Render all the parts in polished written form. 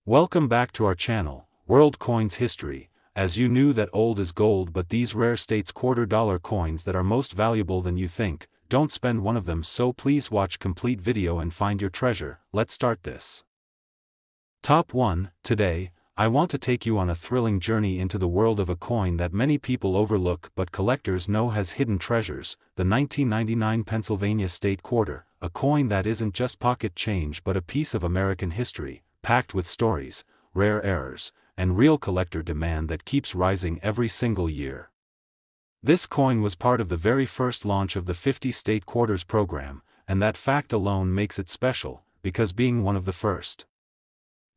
Welcome back to our channel, World Coins History. As you knew that old is gold, but these rare states $quarter coins that are most valuable than you think, don't spend one of them, so please watch complete video and find your treasure. Let's start this. Top 1. Today, I want to take you on a thrilling journey into the world of a coin that many people overlook but collectors know has hidden treasures, the 1999 Pennsylvania State Quarter, a coin that isn't just pocket change but a piece of American history, packed with stories, rare errors, and real collector demand that keeps rising every single year. This coin was part of the very first launch of the 50 State Quarters program, and that fact alone makes it special, because being one of the first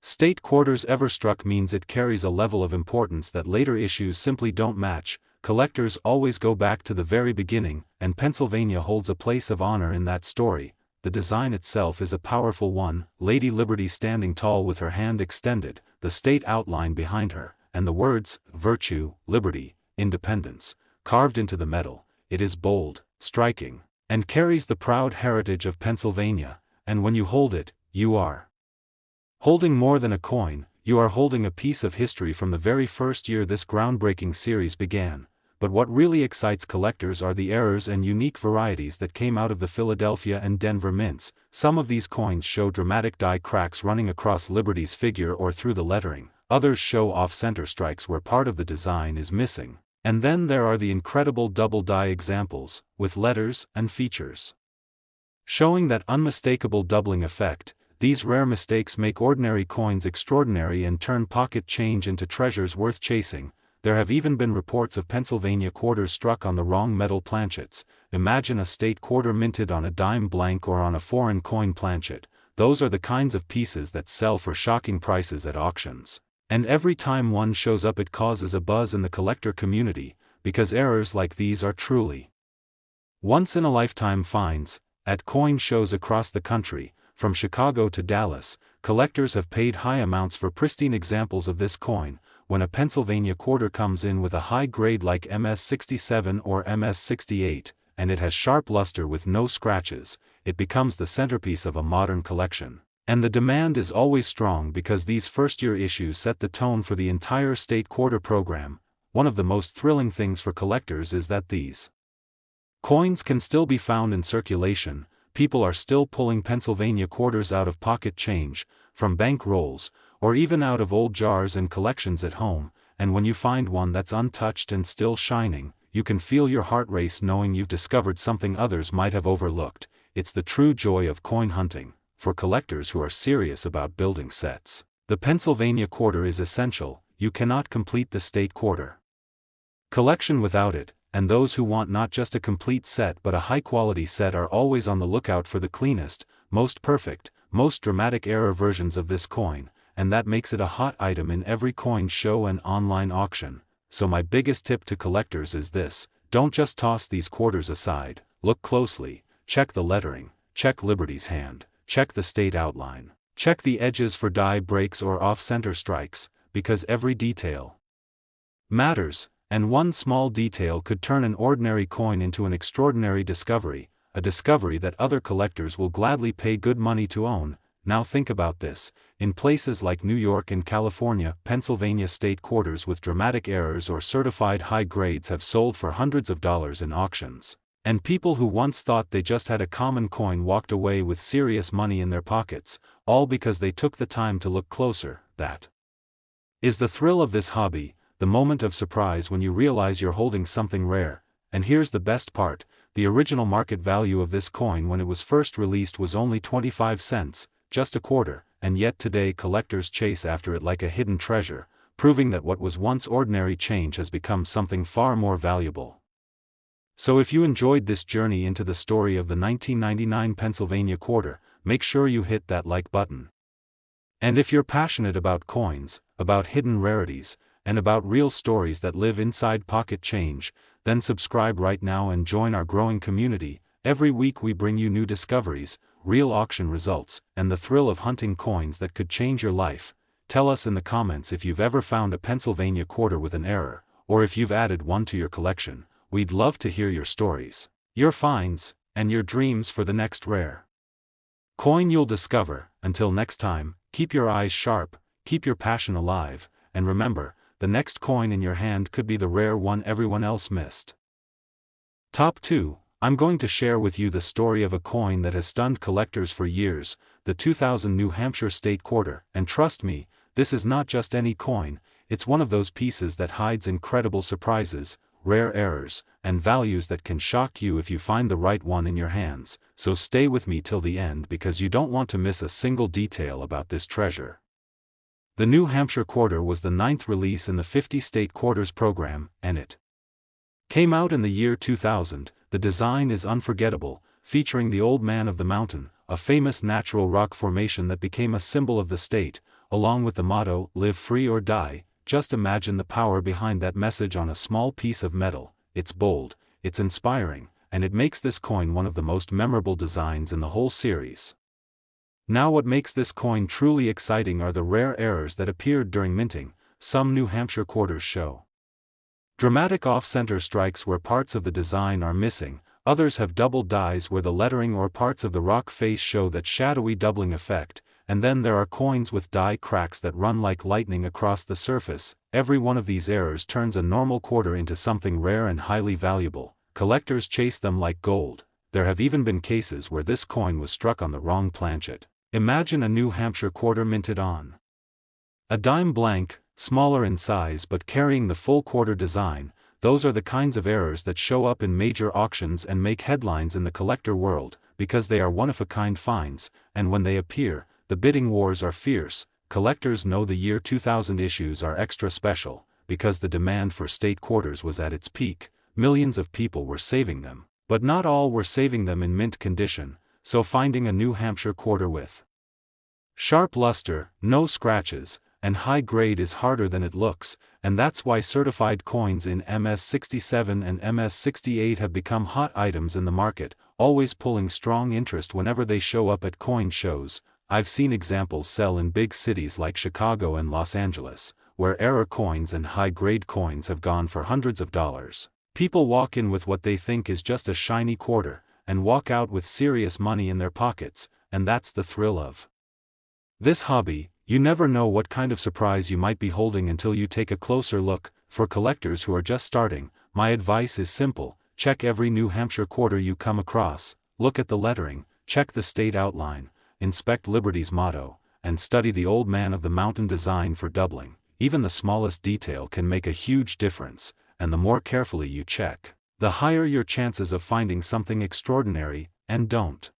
State Quarters ever struck means it carries a level of importance that later issues simply don't match. Collectors always go back to the very beginning, and Pennsylvania holds a place of honor in that story. The design itself is a powerful one, Lady Liberty standing tall with her hand extended, the state outline behind her, and the words, Virtue, Liberty, Independence, carved into the metal. It is bold, striking, and carries the proud heritage of Pennsylvania, and when you hold it, you are holding more than a coin, you are holding a piece of history from the very first year this groundbreaking series began. But what really excites collectors are the errors and unique varieties that came out of the Philadelphia and Denver mints. Some of these coins show dramatic die cracks running across Liberty's figure or through the lettering, others show off-center strikes where part of the design is missing, and then there are the incredible double die examples, with letters and features showing that unmistakable doubling effect. These rare mistakes make ordinary coins extraordinary and turn pocket change into treasures worth chasing. There have even been reports of Pennsylvania quarters struck on the wrong metal planchets. Imagine a state quarter minted on a dime blank or on a foreign coin planchet. Those are the kinds of pieces that sell for shocking prices at auctions. And every time one shows up it causes a buzz in the collector community, because errors like these are truly once-in-a-lifetime finds. At coin shows across the country, from Chicago to Dallas, collectors have paid high amounts for pristine examples of this coin. When a Pennsylvania quarter comes in with a high grade like MS-67 or MS-68, and it has sharp luster with no scratches, it becomes the centerpiece of a modern collection. And the demand is always strong because these first-year issues set the tone for the entire state quarter program. One of the most thrilling things for collectors is that these coins can still be found in circulation. People are still pulling Pennsylvania quarters out of pocket change, from bank rolls, or even out of old jars and collections at home, and when you find one that's untouched and still shining, you can feel your heart race knowing you've discovered something others might have overlooked. It's the true joy of coin hunting. For collectors who are serious about building sets, the Pennsylvania quarter is essential. You cannot complete the state quarter collection without it, and those who want not just a complete set but a high-quality set are always on the lookout for the cleanest, most perfect, most dramatic error versions of this coin, and that makes it a hot item in every coin show and online auction. So my biggest tip to collectors is this: don't just toss these quarters aside, look closely, check the lettering, check Liberty's hand, check the state outline, check the edges for die breaks or off-center strikes, because every detail matters, and one small detail could turn an ordinary coin into an extraordinary discovery, a discovery that other collectors will gladly pay good money to own. Now think about this: in places like New York and California, Pennsylvania state quarters with dramatic errors or certified high grades have sold for hundreds of dollars in auctions. And people who once thought they just had a common coin walked away with serious money in their pockets, all because they took the time to look closer. That is the thrill of this hobby, the moment of surprise when you realize you're holding something rare. And here's the best part: the original market value of this coin when it was first released was only 25 cents, just a quarter, and yet today collectors chase after it like a hidden treasure, proving that what was once ordinary change has become something far more valuable. So if you enjoyed this journey into the story of the 1999 Pennsylvania quarter, make sure you hit that like button. And if you're passionate about coins, about hidden rarities, and about real stories that live inside pocket change, then subscribe right now and join our growing community. Every week we bring you new discoveries, real auction results, and the thrill of hunting coins that could change your life. Tell us in the comments if you've ever found a Pennsylvania quarter with an error, or if you've added one to your collection. We'd love to hear your stories, your finds, and your dreams for the next rare coin you'll discover. Until next time, keep your eyes sharp, keep your passion alive, and remember, the next coin in your hand could be the rare one everyone else missed. Top 2. I'm going to share with you the story of a coin that has stunned collectors for years, the 2000 New Hampshire State Quarter, and trust me, this is not just any coin, it's one of those pieces that hides incredible surprises, rare errors, and values that can shock you if you find the right one in your hands, so stay with me till the end because you don't want to miss a single detail about this treasure. The New Hampshire Quarter was the 9th release in the 50 State Quarters program, and it came out in the year 2000. The design is unforgettable, featuring the Old Man of the Mountain, a famous natural rock formation that became a symbol of the state, along with the motto, "Live free or die." Just imagine the power behind that message on a small piece of metal. It's bold, it's inspiring, and it makes this coin one of the most memorable designs in the whole series. Now what makes this coin truly exciting are the rare errors that appeared during minting. Some New Hampshire quarters show dramatic off-center strikes where parts of the design are missing, others have double dies where the lettering or parts of the rock face show that shadowy doubling effect, and then there are coins with die cracks that run like lightning across the surface. Every one of these errors turns a normal quarter into something rare and highly valuable. Collectors chase them like gold. There have even been cases where this coin was struck on the wrong planchet. Imagine a New Hampshire quarter minted on a dime blank, smaller in size but carrying the full quarter design. Those are the kinds of errors that show up in major auctions and make headlines in the collector world, because they are one-of-a-kind finds, and when they appear, the bidding wars are fierce. Collectors know the year 2000 issues are extra special, because the demand for state quarters was at its peak. Millions of people were saving them, but not all were saving them in mint condition, so finding a New Hampshire quarter with sharp luster, no scratches, and high grade is harder than it looks, and that's why certified coins in MS67 and MS68 have become hot items in the market, always pulling strong interest whenever they show up at coin shows. I've seen examples sell in big cities like Chicago and Los Angeles, where error coins and high-grade coins have gone for hundreds of dollars. People walk in with what they think is just a shiny quarter, and walk out with serious money in their pockets, and that's the thrill of this hobby. You never know what kind of surprise you might be holding until you take a closer look. For collectors who are just starting, my advice is simple: check every New Hampshire quarter you come across, look at the lettering, check the state outline, inspect Liberty's motto, and study the Old Man of the Mountain design for doubling. Even the smallest detail can make a huge difference, and the more carefully you check, the higher your chances of finding something extraordinary. And don't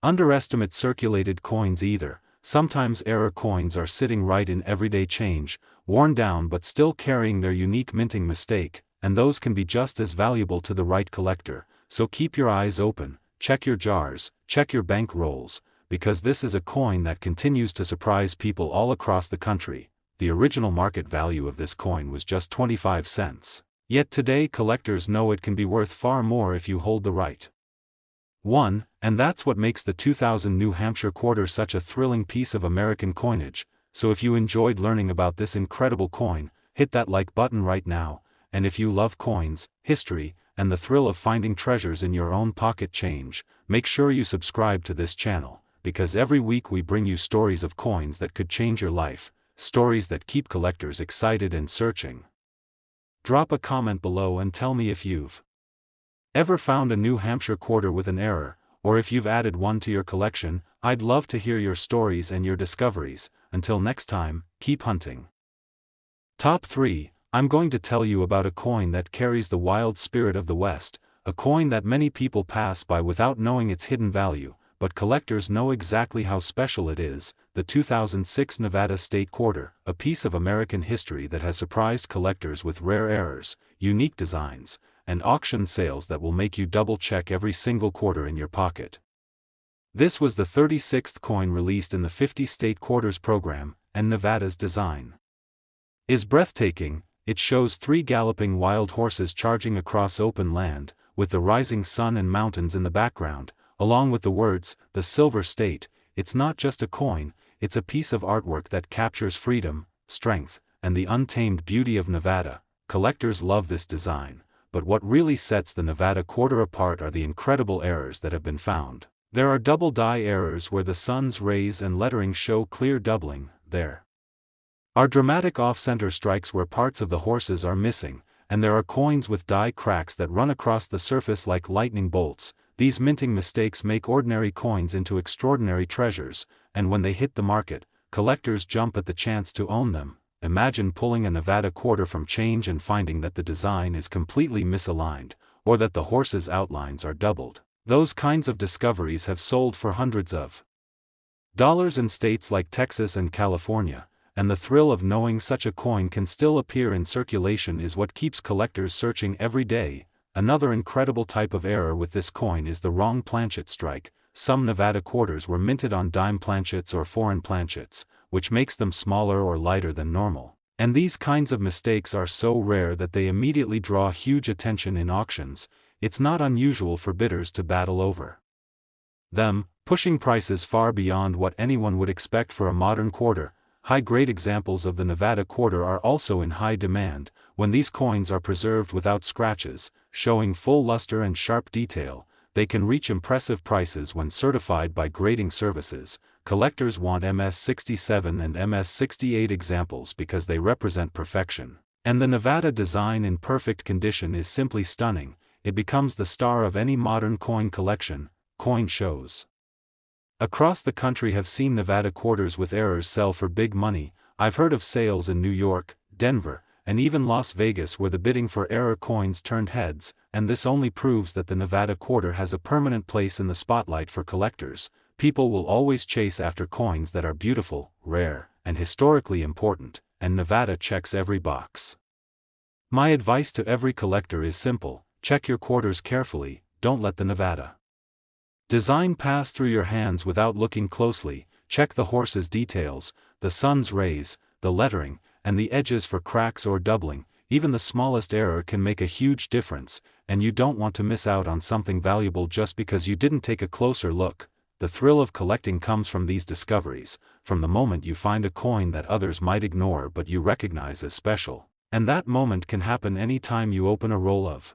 underestimate circulated coins either. Sometimes error coins are sitting right in everyday change, worn down but still carrying their unique minting mistake, and those can be just as valuable to the right collector. So keep your eyes open, check your jars, check your bank rolls, because this is a coin that continues to surprise people all across the country. The original market value of this coin was just 25 cents. Yet today collectors know it can be worth far more if you hold the right one, and that's what makes the 2000 New Hampshire quarter such a thrilling piece of American coinage. So if you enjoyed learning about this incredible coin, hit that like button right now, and if you love coins, history, and the thrill of finding treasures in your own pocket change, make sure you subscribe to this channel, because every week we bring you stories of coins that could change your life, stories that keep collectors excited and searching. Drop a comment below and tell me if you've ever found a New Hampshire quarter with an error, or if you've added one to your collection. I'd love to hear your stories and your discoveries. Until next time, keep hunting. Top 3. I'm going to tell you about a coin that carries the wild spirit of the West, a coin that many people pass by without knowing its hidden value, but collectors know exactly how special it is. The 2006 Nevada State Quarter, a piece of American history that has surprised collectors with rare errors, unique designs, and auction sales that will make you double-check every single quarter in your pocket. This was the 36th coin released in the 50 State Quarters program, and Nevada's design is breathtaking. It shows 3 galloping wild horses charging across open land, with the rising sun and mountains in the background, along with the words, "The Silver State." It's not just a coin, it's a piece of artwork that captures freedom, strength, and the untamed beauty of Nevada. Collectors love this design. But what really sets the Nevada quarter apart are the incredible errors that have been found. There are double die errors where the sun's rays and lettering show clear doubling. There are dramatic off-center strikes where parts of the horses are missing, and there are coins with die cracks that run across the surface like lightning bolts. These minting mistakes make ordinary coins into extraordinary treasures, and when they hit the market, collectors jump at the chance to own them. Imagine pulling a Nevada quarter from change and finding that the design is completely misaligned, or that the horse's outlines are doubled. Those kinds of discoveries have sold for hundreds of dollars in states like Texas and California, and the thrill of knowing such a coin can still appear in circulation is what keeps collectors searching every day. Another incredible type of error with this coin is the wrong planchet strike. Some Nevada quarters were minted on dime planchets or foreign planchets, which makes them smaller or lighter than normal. And these kinds of mistakes are so rare that they immediately draw huge attention in auctions. It's not unusual for bidders to battle over them, pushing prices far beyond what anyone would expect for a modern quarter. High-grade examples of the Nevada quarter are also in high demand. When these coins are preserved without scratches, showing full luster and sharp detail, they can reach impressive prices when certified by grading services. Collectors want MS-67 and MS-68 examples because they represent perfection. And the Nevada design in perfect condition is simply stunning. It becomes the star of any modern coin collection. Coin shows across the country have seen Nevada quarters with errors sell for big money. I've heard of sales in New York, Denver, and even Las Vegas where the bidding for error coins turned heads, and this only proves that the Nevada quarter has a permanent place in the spotlight for collectors. People will always chase after coins that are beautiful, rare, and historically important, and Nevada checks every box. My advice to every collector is simple: check your quarters carefully, don't let the Nevada design pass through your hands without looking closely. Check the horse's details, the sun's rays, the lettering, and the edges for cracks or doubling. Even the smallest error can make a huge difference, and you don't want to miss out on something valuable just because you didn't take a closer look. The thrill of collecting comes from these discoveries, from the moment you find a coin that others might ignore but you recognize as special. And that moment can happen any time you open a roll of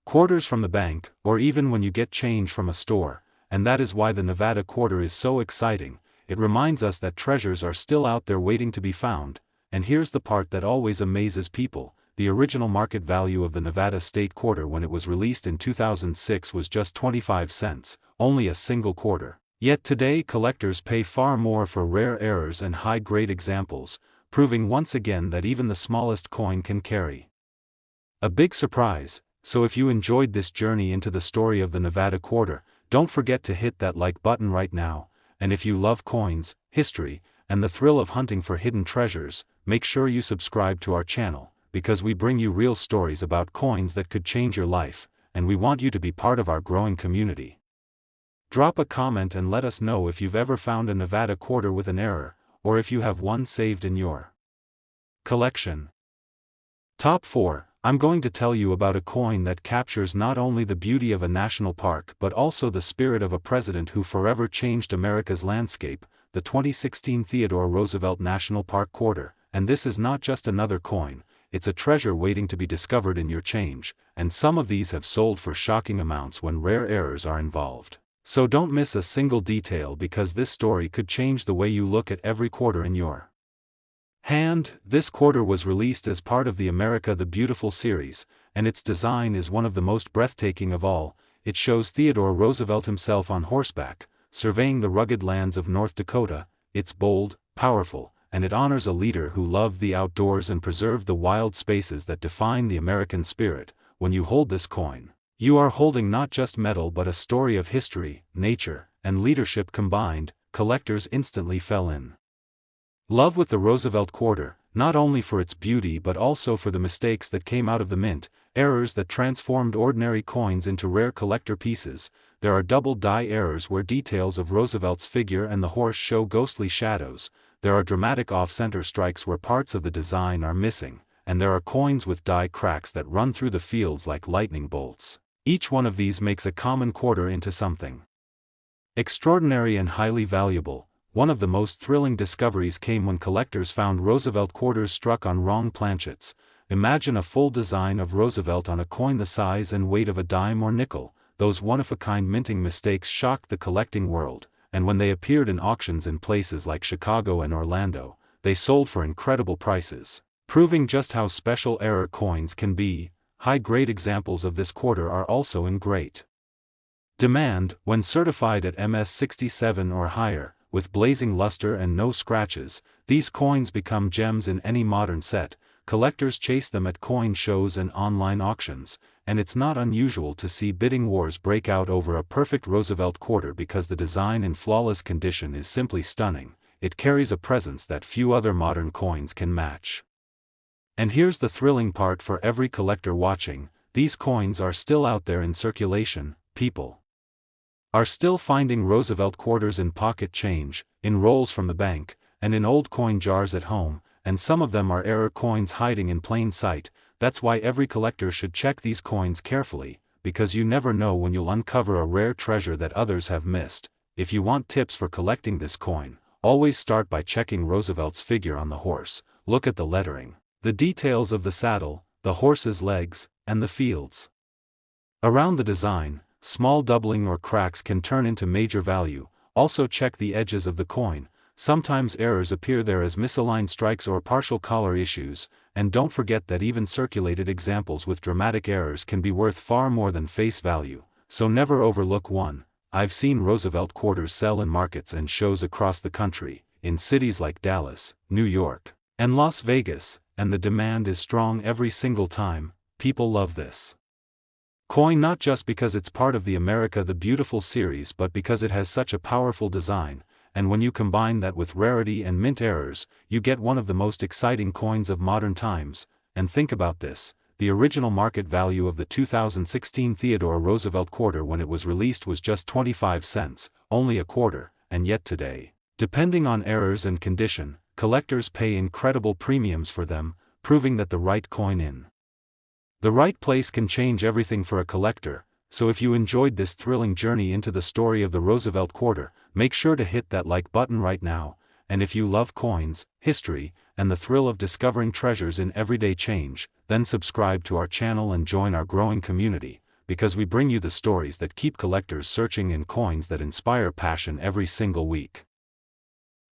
quarters from the bank, or even when you get change from a store. And that is why the Nevada quarter is so exciting. It reminds us that treasures are still out there waiting to be found. And here's the part that always amazes people: the original market value of the Nevada state quarter when it was released in 2006 was just 25 cents, only a single quarter. Yet today collectors pay far more for rare errors and high-grade examples, proving once again that even the smallest coin can carry a big surprise. So if you enjoyed this journey into the story of the Nevada quarter, don't forget to hit that like button right now. And if you love coins, history, and the thrill of hunting for hidden treasures, make sure you subscribe to our channel, because we bring you real stories about coins that could change your life, and we want you to be part of our growing community. Drop a comment and let us know if you've ever found a Nevada quarter with an error, or if you have one saved in your collection. Top 4. I'm going to tell you about a coin that captures not only the beauty of a national park but also the spirit of a president who forever changed America's landscape, the 2016 Theodore Roosevelt National Park Quarter. And this is not just another coin, it's a treasure waiting to be discovered in your change, and some of these have sold for shocking amounts when rare errors are involved. So don't miss a single detail, because this story could change the way you look at every quarter in your hand. This quarter was released as part of the America the Beautiful series, and its design is one of the most breathtaking of all. It shows Theodore Roosevelt himself on horseback, surveying the rugged lands of North Dakota. It's bold, powerful, and it honors a leader who loved the outdoors and preserved the wild spaces that define the American spirit. When you hold this coin, you are holding not just metal but a story of history, nature, and leadership combined. Collectors instantly fell in love with the Roosevelt quarter, not only for its beauty but also for the mistakes that came out of the mint, errors that transformed ordinary coins into rare collector pieces. There are double die errors where details of Roosevelt's figure and the horse show ghostly shadows. There are dramatic off-center strikes where parts of the design are missing, and there are coins with die cracks that run through the fields like lightning bolts. Each one of these makes a common quarter into something extraordinary and highly valuable. One of the most thrilling discoveries came when collectors found Roosevelt quarters struck on wrong planchets. Imagine a full design of Roosevelt on a coin the size and weight of a dime or nickel. Those one-of-a-kind minting mistakes shocked the collecting world, and when they appeared in auctions in places like Chicago and Orlando, they sold for incredible prices. Proving just how special error coins can be, high-grade examples of this quarter are also in great demand. When certified at MS67 or higher, with blazing luster and no scratches, these coins become gems in any modern set. Collectors chase them at coin shows and online auctions, and it's not unusual to see bidding wars break out over a perfect Roosevelt quarter because the design in flawless condition is simply stunning. It carries a presence that few other modern coins can match. And here's the thrilling part for every collector watching: these coins are still out there in circulation. People are still finding Roosevelt quarters in pocket change, in rolls from the bank, and in old coin jars at home, and some of them are error coins hiding in plain sight. That's why every collector should check these coins carefully, because you never know when you'll uncover a rare treasure that others have missed. If you want tips for collecting this coin, always start by checking Roosevelt's figure on the horse. Look at the lettering, the details of the saddle, the horse's legs, and the fields around the design. Small doubling or cracks can turn into major value. Also check the edges of the coin. Sometimes errors appear there as misaligned strikes or partial collar issues, and don't forget that even circulated examples with dramatic errors can be worth far more than face value, so never overlook one. I've seen Roosevelt quarters sell in markets and shows across the country, in cities like Dallas, New York, and Las Vegas, and the demand is strong every single time. People love this coin not just because it's part of the America the Beautiful series but because it has such a powerful design, and when you combine that with rarity and mint errors, you get one of the most exciting coins of modern times. And think about this, the original market value of the 2016 Theodore Roosevelt quarter when it was released was just 25 cents, only a quarter, and yet today, depending on errors and condition, collectors pay incredible premiums for them, proving that the right coin in the right place can change everything for a collector. So if you enjoyed this thrilling journey into the story of the Roosevelt quarter, make sure to hit that like button right now. And if you love coins, history, and the thrill of discovering treasures in everyday change, then subscribe to our channel and join our growing community, because we bring you the stories that keep collectors searching and coins that inspire passion every single week.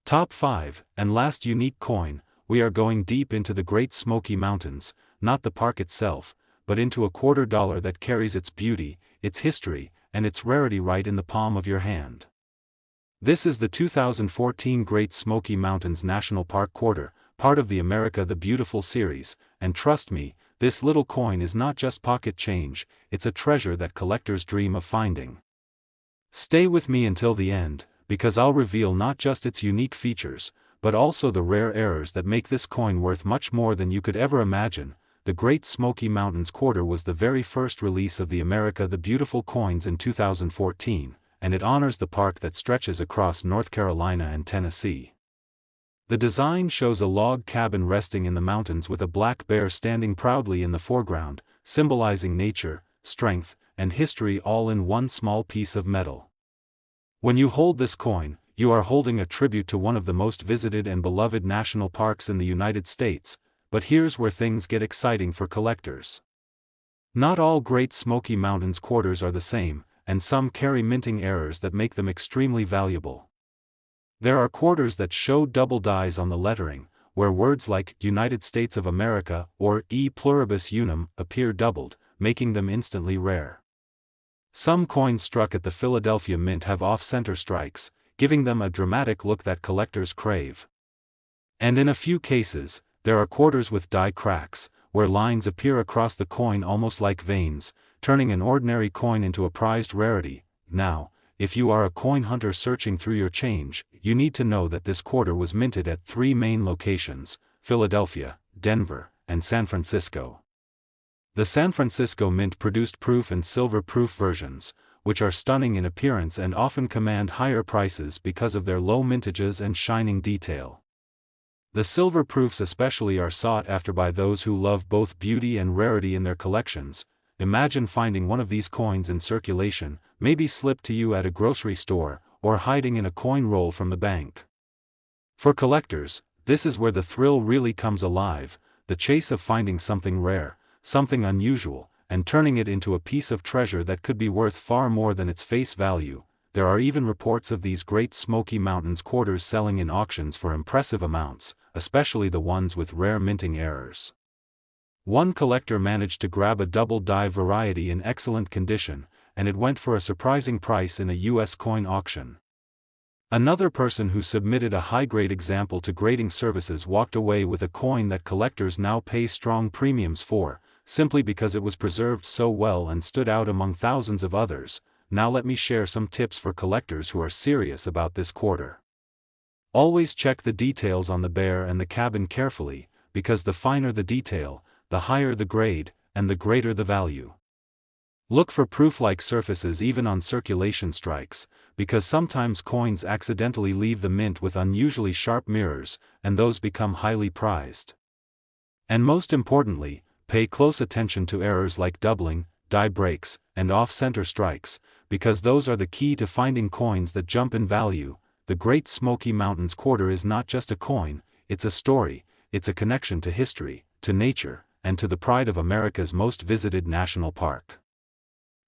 Top 5, and last unique coin. We are going deep into the Great Smoky Mountains, not the park itself, but into a $quarter that carries its beauty, its history, and its rarity right in the palm of your hand. This is the 2014 Great Smoky Mountains National Park quarter, part of the America the Beautiful series, and trust me, this little coin is not just pocket change, it's a treasure that collectors dream of finding. Stay with me until the end, because I'll reveal not just its unique features, but also the rare errors that make this coin worth much more than you could ever imagine. The Great Smoky Mountains quarter was the very first release of the America the Beautiful coins in 2014, and it honors the park that stretches across North Carolina and Tennessee. The design shows a log cabin resting in the mountains with a black bear standing proudly in the foreground, symbolizing nature, strength, and history all in one small piece of metal. When you hold this coin, you are holding a tribute to one of the most visited and beloved national parks in the United States. But here's where things get exciting for collectors. Not all Great Smoky Mountains quarters are the same, and some carry minting errors that make them extremely valuable. There are quarters that show double dies on the lettering, where words like United States of America or E pluribus unum appear doubled, making them instantly rare. Some coins struck at the Philadelphia Mint have off-center strikes, giving them a dramatic look that collectors crave. And in a few cases, there are quarters with die cracks, where lines appear across the coin almost like veins, turning an ordinary coin into a prized rarity. Now, if you are a coin hunter searching through your change, you need to know that this quarter was minted at 3 main locations: Philadelphia, Denver, and San Francisco. The San Francisco Mint produced proof and silver proof versions, which are stunning in appearance and often command higher prices because of their low mintages and shining detail. The silver proofs especially are sought after by those who love both beauty and rarity in their collections. Imagine finding one of these coins in circulation, maybe slipped to you at a grocery store, or hiding in a coin roll from the bank. For collectors, this is where the thrill really comes alive, the chase of finding something rare, something unusual, and turning it into a piece of treasure that could be worth far more than its face value. There are even reports of these Great Smoky Mountains quarters selling in auctions for impressive amounts. especially the ones with rare minting errors. One collector managed to grab a double die variety in excellent condition, and it went for a surprising price in a US coin auction. Another person who submitted a high-grade example to grading services walked away with a coin that collectors now pay strong premiums for, simply because it was preserved so well and stood out among thousands of others. Now let me share some tips for collectors who are serious about this quarter. Always check the details on the bear and the cabin carefully, because the finer the detail, the higher the grade, and the greater the value. Look for proof-like surfaces even on circulation strikes, because sometimes coins accidentally leave the mint with unusually sharp mirrors, and those become highly prized. And most importantly, pay close attention to errors like doubling, die breaks, and off-center strikes, because those are the key to finding coins that jump in value. The Great Smoky Mountains quarter is not just a coin, it's a story, it's a connection to history, to nature, and to the pride of America's most visited national park.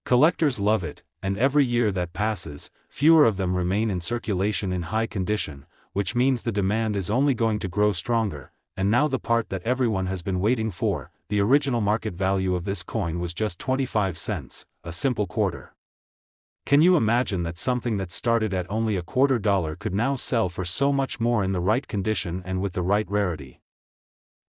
Collectors love it, and every year that passes, fewer of them remain in circulation in high condition, which means the demand is only going to grow stronger. And now the part that everyone has been waiting for: the original market value of this coin was just 25 cents, a simple quarter. Can you imagine that something that started at only a $0.25 could now sell for so much more in the right condition and with the right rarity?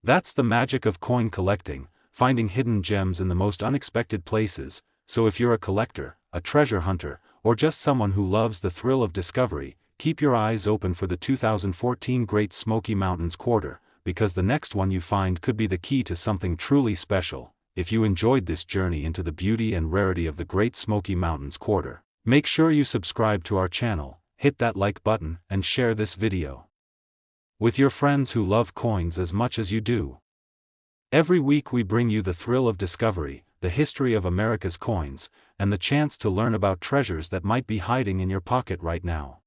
That's the magic of coin collecting, finding hidden gems in the most unexpected places. So if you're a collector, a treasure hunter, or just someone who loves the thrill of discovery, keep your eyes open for the 2014 Great Smoky Mountains quarter, because the next one you find could be the key to something truly special. If you enjoyed this journey into the beauty and rarity of the Great Smoky Mountains quarter, make sure you subscribe to our channel, hit that like button, and share this video with your friends who love coins as much as you do. Every week we bring you the thrill of discovery, the history of America's coins, and the chance to learn about treasures that might be hiding in your pocket right now.